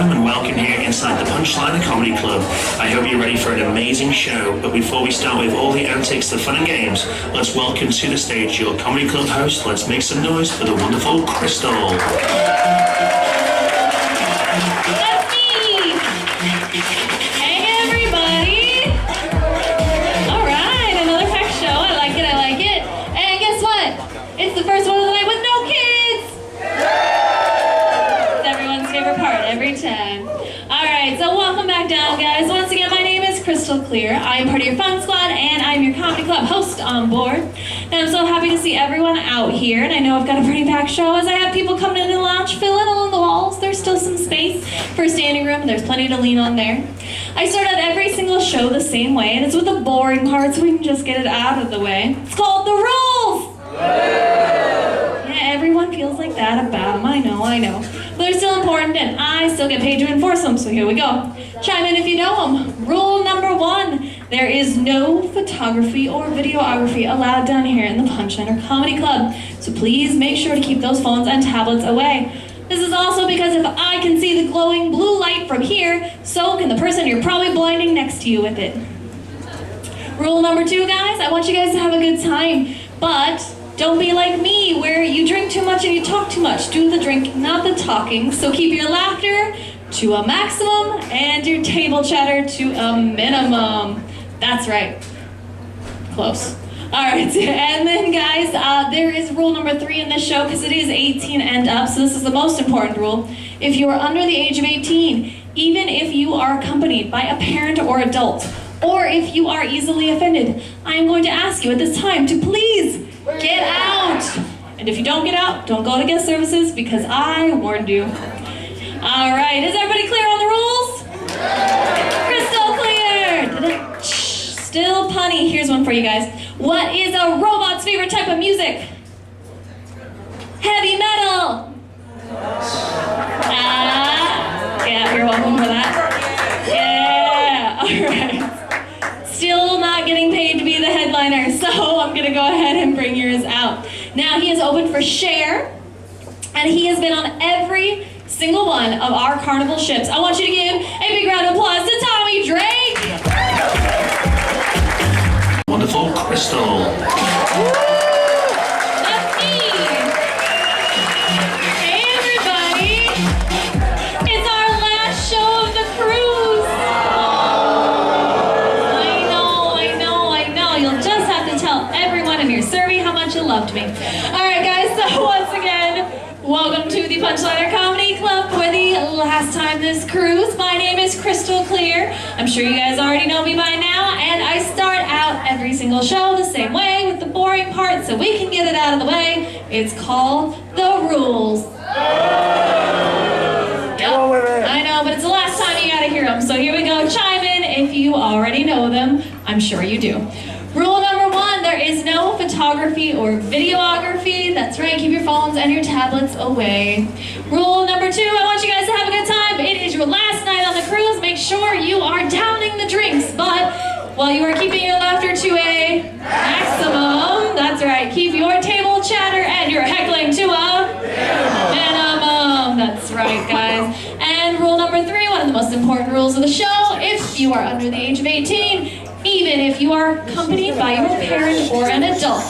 welcome and welcome here inside the Punchline Comedy Club. I hope you're ready for an amazing show, but before we start with all the antics, the fun and games, let's welcome to the stage your comedy club host. Let's make some noise for the wonderful Chrystal. That's me! Hey everybody! Alright, another packed show. I like it. And guess what? It's the first one of the night with no kids! It's everyone's favorite part, every time. Alright, so welcome back down, guys. Once again, my name is Chrystal Clear. I am part of your fun squad, and I'm your comedy club host on board. And I'm so happy to see everyone out here, and I know I've got a pretty packed show as I have people coming in the lounge, filling along the walls. There's still some space for a standing room, and there's plenty to lean on there. I start out every single show the same way, and it's with the boring part so we can just get it out of the way. It's called the rules! Yeah, everyone feels like that about them, I know. But they're still important, and I still get paid to enforce them, so here we go. Chime in if you know them. Rule number 1, there is no photography or videography allowed down here in the Punchline Comedy Club, so please make sure to keep those phones and tablets away. This is also because if I can see the glowing blue light from here, so can the person you're probably blinding next to you with it. Rule number 2, guys, I want you guys to have a good time, but don't be like me, where you drink too much and you talk too much. Do the drinking, not the talking. So keep your laughter to a maximum and your table chatter to a minimum. That's right. Close. All right, and then guys, there is rule number 3 in this show because it is 18 and up, so this is the most important rule. If you are under the age of 18, even if you are accompanied by a parent or adult, or if you are easily offended, I am going to ask you at this time to please get out. And if you don't get out, don't go to guest services because I warned you. All right, is everybody clear on the rules? Crystal clear. Still punny. Here's one for you guys. What is a robot's favorite type of music? Heavy metal. Yeah, you're welcome for that. Yeah, all right. Still not getting paid to be the headliner, so I'm gonna go ahead and bring yours out. Now he is open for share, and he has been on every single one of our carnival ships. I want you to give a big round of applause to Tommy Drake. Wonderful Chrystal. That's me. Hey everybody. It's our last show of the cruise. I know. You'll just have to tell everyone in your survey how much you loved me. All right, guys, so once again, welcome to the Punchline Comedy Club for the last time this cruise. My name is Chrystal Clear. I'm sure you guys already know me by now, and I start out every single show the same way with the boring part so we can get it out of the way. It's called the rules. Yep, I know, but it's the last time you gotta hear them, so here we go. Chime in if you already know them. I'm sure you do. Rule number 1, there is no photography or videography. That's right, keep your phones and your tablets away. Rule number 2, I want you guys to have a good time. It is your last night on the cruise. Make sure you are downing the drinks, but while you are keeping your laughter to a maximum, that's right, keep your table chatter and your heckling to a minimum. That's right, guys. And rule number 3, one of the most important rules of the show, if you are under the age of 18, even if you are accompanied by your parent or an adult,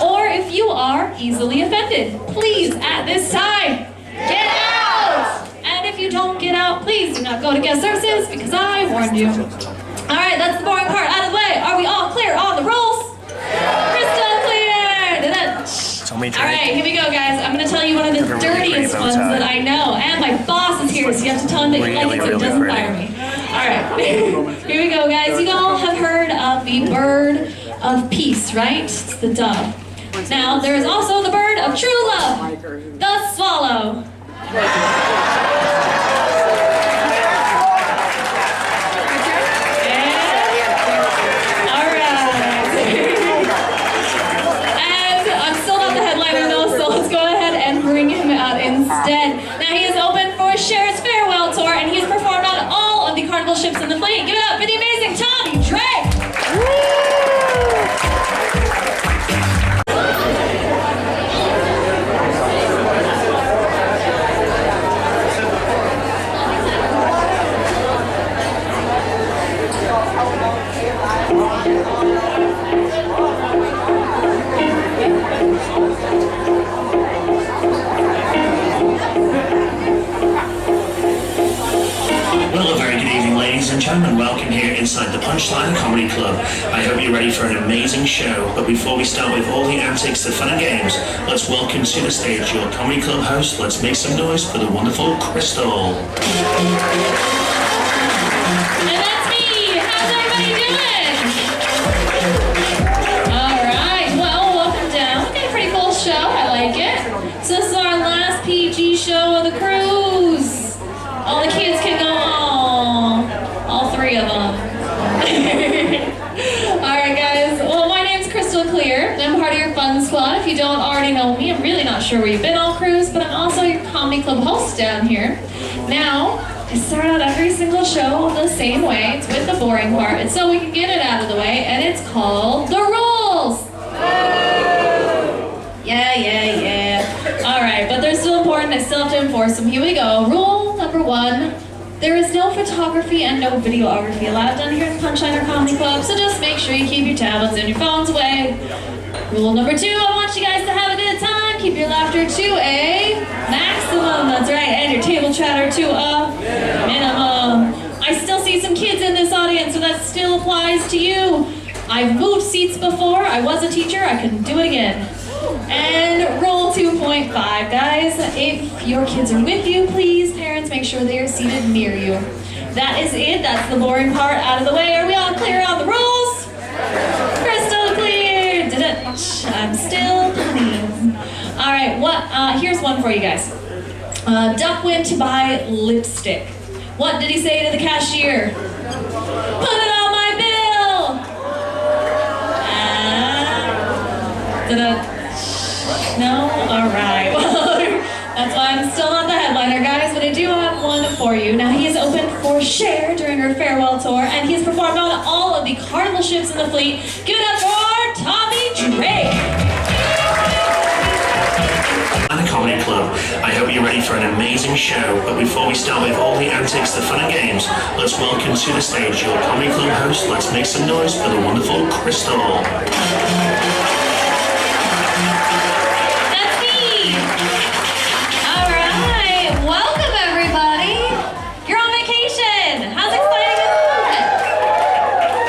or if you are easily offended, please, at this time, get out! And if you don't get out, please do not go to guest services because I warned you. All right, that's the boring part out of the way. Are we all clear on the rules? Crystal clear! All right, here we go, guys. I'm going to tell you one of the dirtiest ones that I know. And my boss is here, so you have to tell him that you like it so he doesn't fire me. All right, here we go, guys. You all have heard of the bird of peace, right? It's the dove. Now, there is also the bird of true love, the swallow. Instead. Now he is open for Cher's farewell tour, and he has performed on all of the carnival ships in the fleet. Give it up for the amazing Tommy Drake! welcome here inside the Punchline Comedy Club. I hope you're ready for an amazing show, but before we start with all the antics, the fun and games, let's welcome to the stage your comedy club host. Let's make some noise for the wonderful Chrystal. And that's me! How's everybody doing? Alright, well, welcome down. We got a pretty cool show, I like it. So this is our last PG show of the cruise. All the kids can go home. All three of them. Alright guys, well my name's Chrystal Clear. I'm part of your fun squad. If you don't already know me, I'm really not sure where you've been all cruise, but I'm also your comedy club host down here. Now, I start out every single show the same way. It's with the boring part. It's so we can get it out of the way, and it's called the rules. Yeah. Alright, but they're still important. I still have to enforce them. Here we go. Rule number 1. There is no photography and no videography allowed down here at the Punchline Comedy Club, so just make sure you keep your tablets and your phones away. Rule number 2, I want you guys to have a good time. Keep your laughter to a maximum, that's right, and your table chatter to a minimum. I still see some kids in this audience, so that still applies to you. I've moved seats before, I was a teacher, I can do it again. And rule 2.5, guys, if your kids are with you, please, parents, make sure they are seated near you. That is it, that's the boring part out of the way. Are we all clear on the rules? Crystal clear! I'm still clean. Alright, here's one for you guys. Duck went to buy lipstick. What did he say to the cashier? Put it on my bill! No? Alright. Well, that's why I'm still not the headliner, guys, but I do have one for you. Now, he is opened for Cher during her farewell tour, and he has performed on all of the Carnival ships in the fleet. Give it up for Tommy Drake! And the Comedy Club. I hope you're ready for an amazing show, but before we start with all the antics, the fun and games, let's welcome to the stage your Comedy Club host. Let's make some noise for the wonderful Chrystal. Welcome everybody! You're on vacation! How's exciting is that?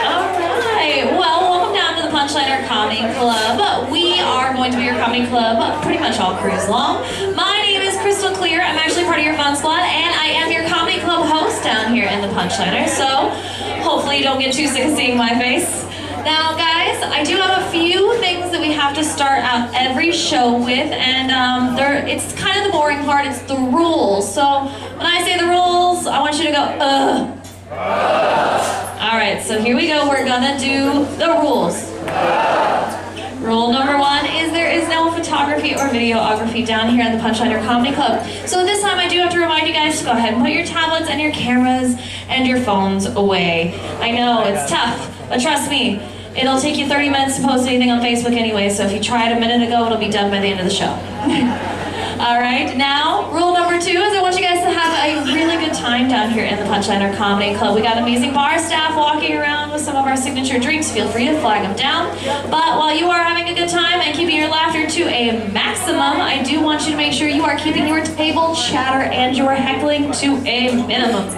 Alright, well, welcome down to the Punchline Comedy Club. We are going to be your comedy club pretty much all cruise long. My name is Chrystal Clear. I'm actually part of your fun squad, and I am your comedy club host down here in the Punchliner, so hopefully you don't get too sick of seeing my face. Now guys, I do have a few things that we have to start out every show with, and it's kind of the boring part, it's the rules. So when I say the rules, I want you to go, Alright, so here we go, we're gonna do the rules. Rule number 1 is there is no photography or videography down here at the Punchliner Comedy Club. So this time I do have to remind you guys to go ahead and put your tablets and your cameras and your phones away. I know, it's tough, but trust me, it'll take you 30 minutes to post anything on Facebook anyway, so if you tried a minute ago, it'll be done by the end of the show. Alright, now, rule number 2 is I want you guys to have a really good time down here in the Punchliner Comedy Club. We got amazing bar staff walking around with some of our signature drinks. Feel free to flag them down. But while you are having a good time and keeping your laughter to a maximum, I do want you to make sure you are keeping your table chatter and your heckling to a minimum.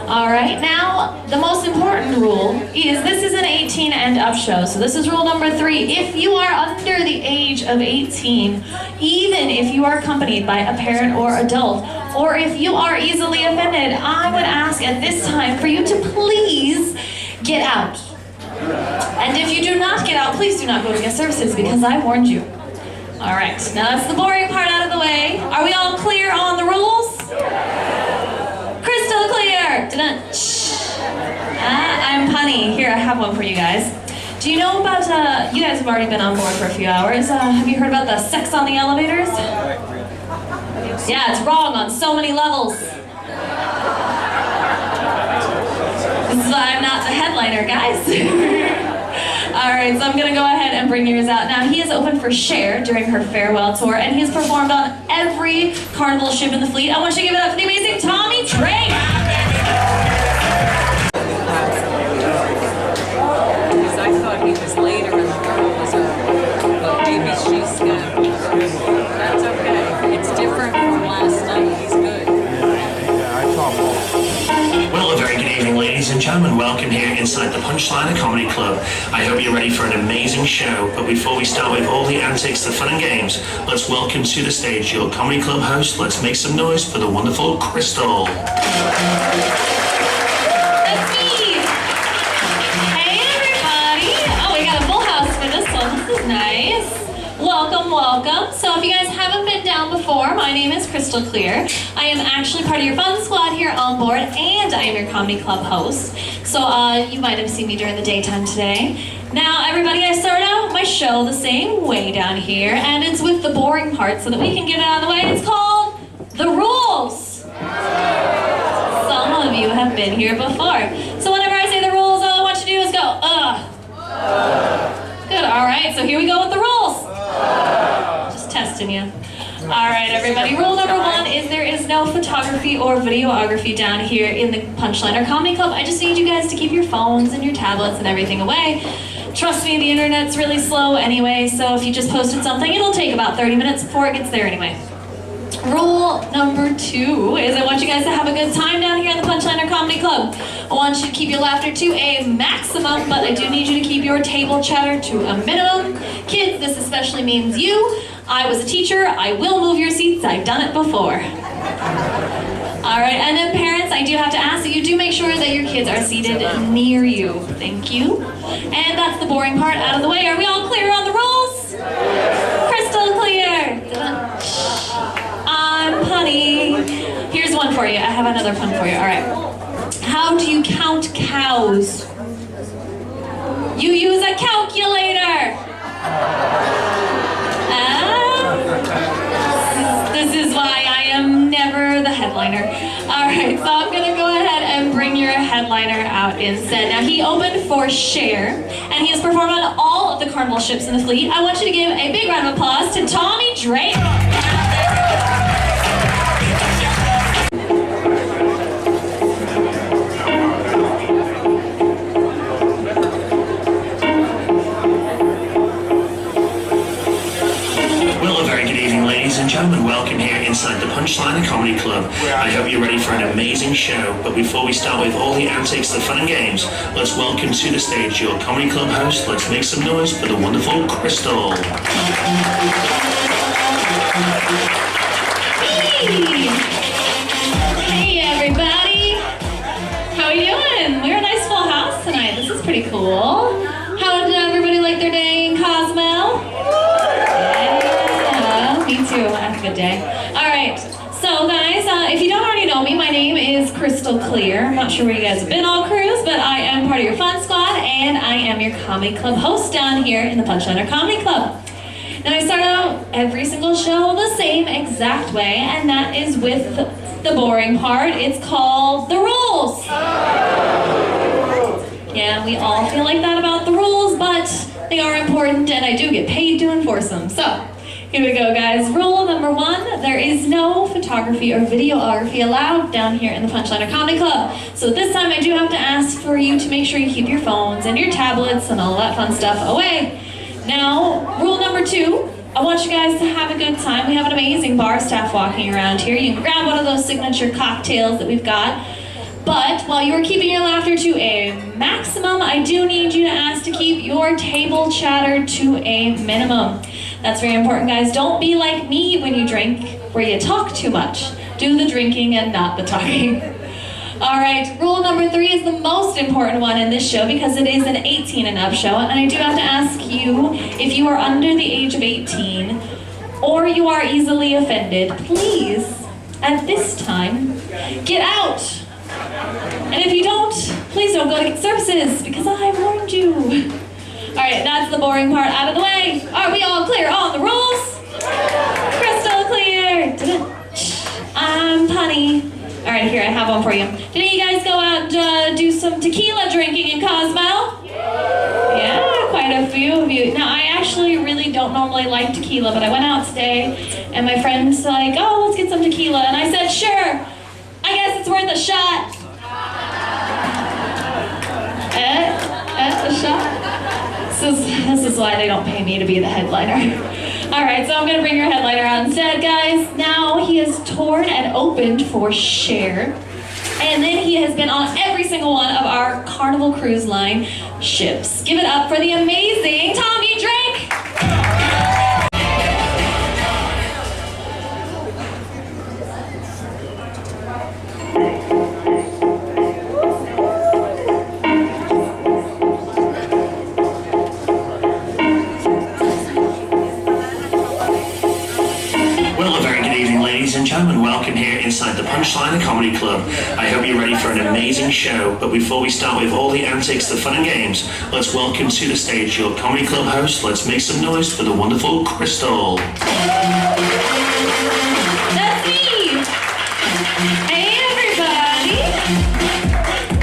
Alright, now the most important rule is this is an 18 and up show. So this is rule number 3. If you are under the age of 18, even if you are accompanied by a parent or adult, or if you are easily offended, I would ask at this time for you to please get out. And if you do not get out, please do not go to guest services because I warned you. Alright, now that's the boring part out of the way. Are we all clear on the rules? Crystal clear! I'm punny. Here, I have one for you guys. Do you know about, you guys have already been on board for a few hours. Have you heard about the sex on the elevators? Yeah, it's wrong on so many levels. This is why I'm not the headliner, guys. Alright, so I'm gonna go ahead and bring yours out. Now, he is open for Cher during her farewell tour, and he has performed on every Carnival ship in the fleet. I want you to give it up for the amazing Tommy Drake! Because I thought he was later in the proposal, but maybe she's gonna. That's okay. It's different from last night. He's good. Well, a very good evening, ladies and gentlemen. inside the Punchline Comedy Club. I hope you're ready for an amazing show, but before we start with all the antics, the fun and games, let's welcome to the stage your comedy club host. Let's make some noise for the wonderful Chrystal. That's me. Hey everybody. Oh, we got a full house for this one. This is nice. Welcome, welcome. So if you guys haven't been down before, my name is Chrystal Clear. I am actually part of your fun squad here on board, and I am your comedy club host. So you might have seen me during the daytime today. Now everybody, I started out my show the same way down here, and it's with the boring part so that we can get it out of the way. It's called The Rules. Some of you have been here before. So whenever I say the rules, all I want you to do is go, ugh. Good, all right, so here we go with the rules. Just testing you. All right, everybody. Rule number 1 is there is no photography or videography down here in the Punchline Comedy Club. I just need you guys to keep your phones and your tablets and everything away. Trust me, the internet's really slow anyway, so if you just posted something, it'll take about 30 minutes before it gets there anyway. Rule number 2 is I want you guys to have a good time down here in the Punchline Comedy Club. I want you to keep your laughter to a maximum, but I do need you to keep your table chatter to a minimum. Kids, this especially means you. I was a teacher. I will move your seats. I've done it before. All right, and then parents, I do have to ask that you do make sure that your kids are seated near you. Thank you. And that's the boring part out of the way. Are we all clear on the rules? Crystal clear. I'm punny. Here's one for you. I have another pun for you. All right. How do you count cows? You use a calculator. This is why I am never the headliner. All right, so I'm gonna go ahead and bring your headliner out instead. Now he opened for Cher, and he has performed on all of the Carnival ships in the fleet. I want you to give a big round of applause to Tommy Drake. Ladies and gentlemen, welcome here inside the Punchline Comedy Club. I hope you're ready for an amazing show, but before we start with all the antics, the fun and games, let's welcome to the stage your comedy club host. Let's make some noise for the wonderful Chrystal. Hey everybody! How are you doing? We're a nice full house tonight. This is pretty cool. How did everybody like their day in Cozumel? Me too. I had a good day. All right. So, guys, if you don't already know me, my name is Chrystal Clear. I'm not sure where you guys have been all cruise, but I am part of your fun squad, and I am your comedy club host down here in the Punchline Comedy Club. And I start out every single show the same exact way, and that is with the boring part. It's called The Rules. Yeah, we all feel like that about the rules, but they are important, and I do get paid to enforce them. So, here we go, guys. Rule number 1, there is no photography or videography allowed down here in the Punchline Comedy Club. So this time I do have to ask for you to make sure you keep your phones and your tablets and all that fun stuff away. Now, rule number 2, I want you guys to have a good time. We have an amazing bar staff walking around here. You can grab one of those signature cocktails that we've got. But while you're keeping your laughter to a maximum, I do need you to ask to keep your table chatter to a minimum. That's very important, guys. Don't be like me when you drink, where you talk too much. Do the drinking and not the talking. All right, rule number 3 is the most important one in this show because it is an 18 and up show, and I do have to ask you, if you are under the age of 18 or you are easily offended, please, at this time, get out. And if you don't, please don't go to get services because I warned you. All right, that's the boring part out of the way. Are we all clear on the rules? Crystal clear. I'm punny. All right, here, I have one for you. Did you guys go out and do some tequila drinking in Cozumel? Yeah, quite a few of you. Now, I actually really don't normally like tequila, but I went out today, and my friend's like, oh, let's get some tequila. And I said, sure. I guess it's worth a shot. A shot? This is why they don't pay me to be the headliner. All right, so I'm going to bring your headliner out instead, guys. Now, he is torn and opened for Cher. And then he has been on every single one of our Carnival Cruise Line ships. Give it up for the amazing Tommy Drake! Ladies and gentlemen, welcome here inside the Punchline Comedy Club. I hope you're ready for an amazing show, but before we start with all the antics, the fun and games, let's welcome to the stage your comedy club host. Let's make some noise for the wonderful Chrystal. That's me! Hey everybody!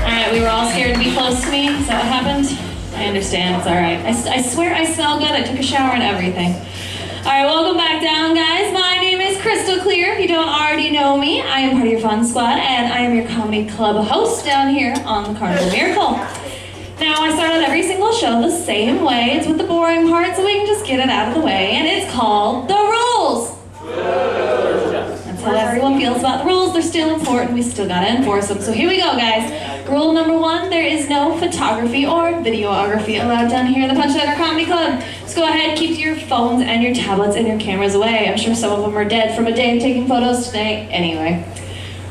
Alright, we were all scared to be close to me. Is that what happened? I understand, it's alright. I swear I smell good. I took a shower and everything. Alright, welcome back down, guys. My name is Chrystal Clear. If you don't already know me, I am part of your fun squad, and I am your comedy club host down here on the Carnival Miracle. Now, I start out every single show the same way. It's with the boring part, so we can just get it out of the way, and it's called The Rules. That's how everyone feels about the rules. They're still important. We still gotta enforce them. So here we go, guys. Rule number 1, there is no photography or videography allowed down here in the Punchline Comedy Club. So go ahead, keep your phones and your tablets and your cameras away. I'm sure some of them are dead from a day of taking photos today. Anyway.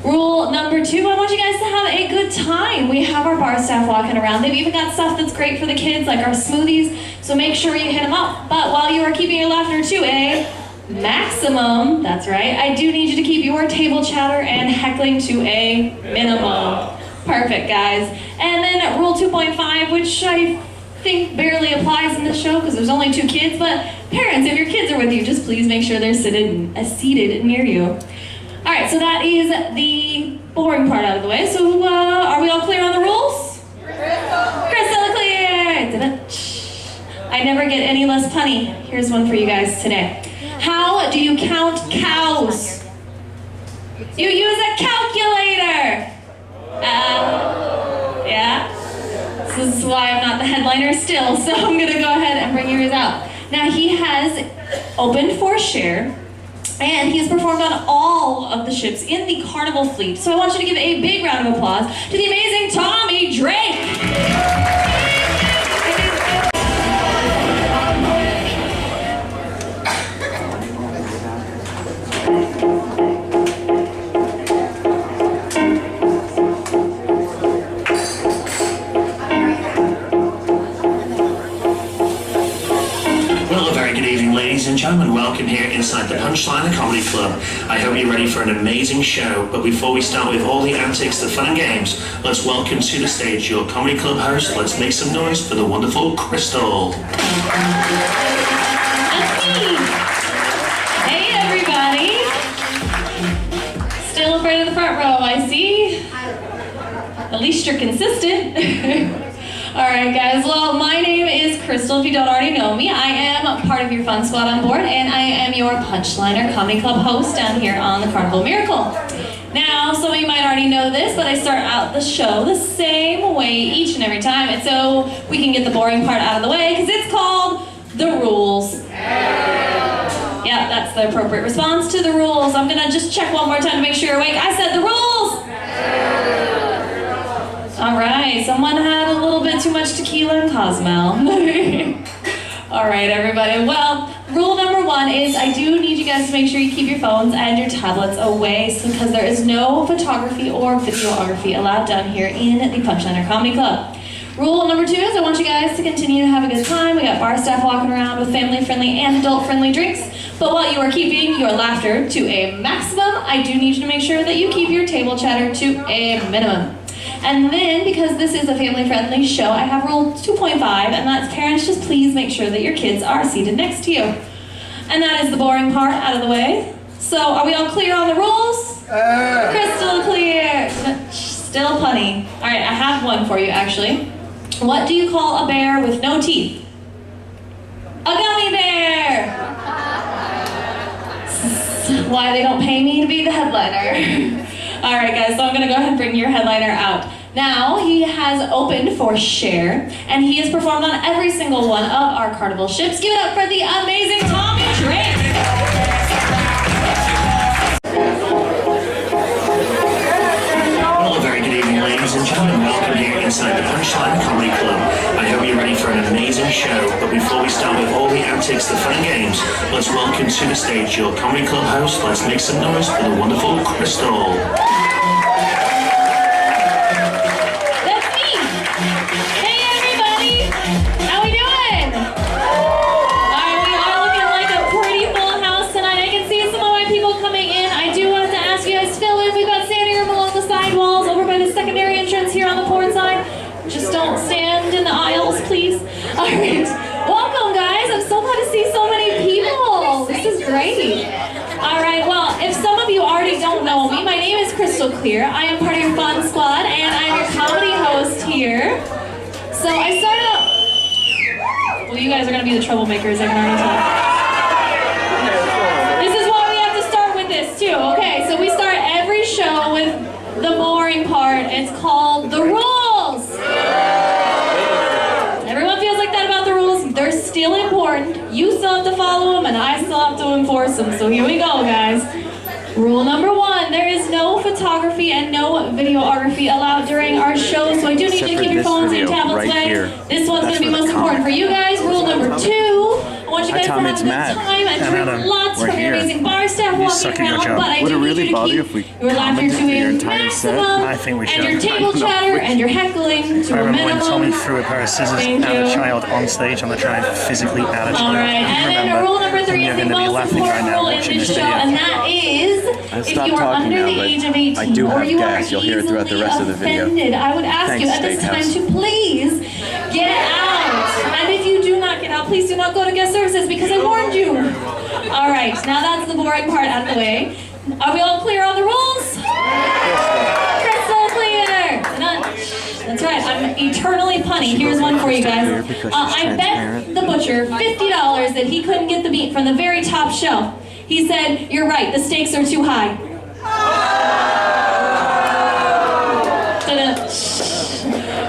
Rule number 2, I want you guys to have a good time. We have our bar staff walking around. They've even got stuff that's great for the kids, like our smoothies. So make sure you hit them up. But while you are keeping your laughter to a maximum, that's right, I do need you to keep your table chatter and heckling to a minimum. Perfect, guys. And then rule 2.5, which I think barely applies in this show because there's only 2 kids, but parents, if your kids are with you, just please make sure they're seated near you. All right, so that is the boring part out of the way. So are we all clear on the rules? Crystal clear! I never get any less punny. Here's one for you guys today. How do you count cows? You use a calculator! Yeah. This is why I'm not the headliner still, so I'm gonna go ahead and bring yours out. Now he has opened for share, and he has performed on all of the ships in the Carnival fleet. So I want you to give a big round of applause to the amazing Tommy Drake. Ladies and gentlemen, welcome here inside the Punchline Comedy Club. I hope you're ready for an amazing show, but before we start with all the antics, the fun and games, let's welcome to the stage your comedy club host. Let's make some noise for the wonderful Chrystal. That's me. Hey everybody. Still afraid of the front row, I see. At least you're consistent. Alright guys, well my name is Chrystal, if you don't already know me. I am part of your fun squad on board, and I am your Punchliner Comedy Club host down here on the Carnival Miracle. Now, some of you might already know this, but I start out the show the same way each and every time, and so we can get the boring part out of the way, because it's called The Rules. Yeah, that's the appropriate response to the rules. I'm gonna just check one more time to make sure you're awake. I said the rules! Alright, someone had a little bit too much tequila and Cosmo. Alright, everybody. Well, rule number 1 is I do need you guys to make sure you keep your phones and your tablets away because there is no photography or videography allowed down here in the Punchliner Comedy Club. Rule number 2 is I want you guys to continue to have a good time. We got bar staff walking around with family-friendly and adult-friendly drinks. But while you are keeping your laughter to a maximum, I do need you to make sure that you keep your table chatter to a minimum. And then, because this is a family-friendly show, I have rule 2.5, and that's parents, just please make sure that your kids are seated next to you. And that is the boring part out of the way. So, are we all clear on the rules? Crystal clear. Still punny. All right, I have one for you, actually. What do you call a bear with no teeth? A gummy bear! Why they don't pay me to be the headliner. All right, guys, so I'm gonna go ahead and bring your headliner out. Now, he has opened for share, and he has performed on every single one of our Carnival ships. Give it up for the amazing Tommy Drake. Well, a very inside the Punchline Comedy Club. I hope you're ready for an amazing show, but before we start with all the antics, the fun and games, let's welcome to the stage your comedy club host. Let's make some noise for the wonderful Chrystal. That's me. Hey everybody, how we doing? Alright, we are looking like a pretty full house tonight. I can see some of my people coming in. I do want to ask you guys to fill in. We've got standing room along the side walls over by the secondary entrance here on the port side. Just don't stand in the aisles, please. Alright, welcome guys. I'm so glad to see so many people. This is great. Alright, well, if some of you already don't know me, my name is Chrystal Clear. I am part of your fun squad, and I'm your comedy host here. So I started out... Well, you guys are going to be the troublemakers, I can already tell. This is why we have to start with this, too. Okay, so we start every show with the boring part. It's called the rules. Everyone feels like that about the rules. They're still important. You still have to follow them, and I still have to enforce them. So here we go, guys. Rule number 1, there is no photography and no videography allowed during our show, so I do need you to keep your phones and your tablets away. This one's going to be most important for you guys. Rule number 2, I want you guys to have a good time and drink lots from your amazing bar staff walking around, but I do need you to keep your laughter to a maximum, and your table chatter and your heckling to a minimum. I remember when Tommy threw a pair of scissors at a child on stage on the trying physically at a child. Alright, and then rule number 3 is the most important rule in this show, and that is if you are under the age of 18 or you are easily offended, I would ask you at this time to please get out. And if you do not get out, please do not go to guest services because I warned you. Alright, now that's the boring part out of the way. Are we all clear on the rules? Crystal clear! That's right, I'm eternally punny. Here's one for you guys. I bet the butcher $50 that he couldn't get the meat from the very top shelf. He said, "You're right, the stakes are too high."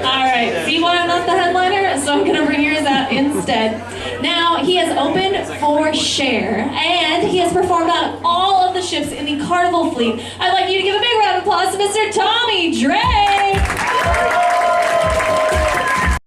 Alright, see why I'm not the headliner? So I'm gonna bring yours out instead. Now, he has opened for share, and he has performed on all of the ships in the Carnival fleet. I'd like you to give a big round of applause to Mr. Tommy Drake!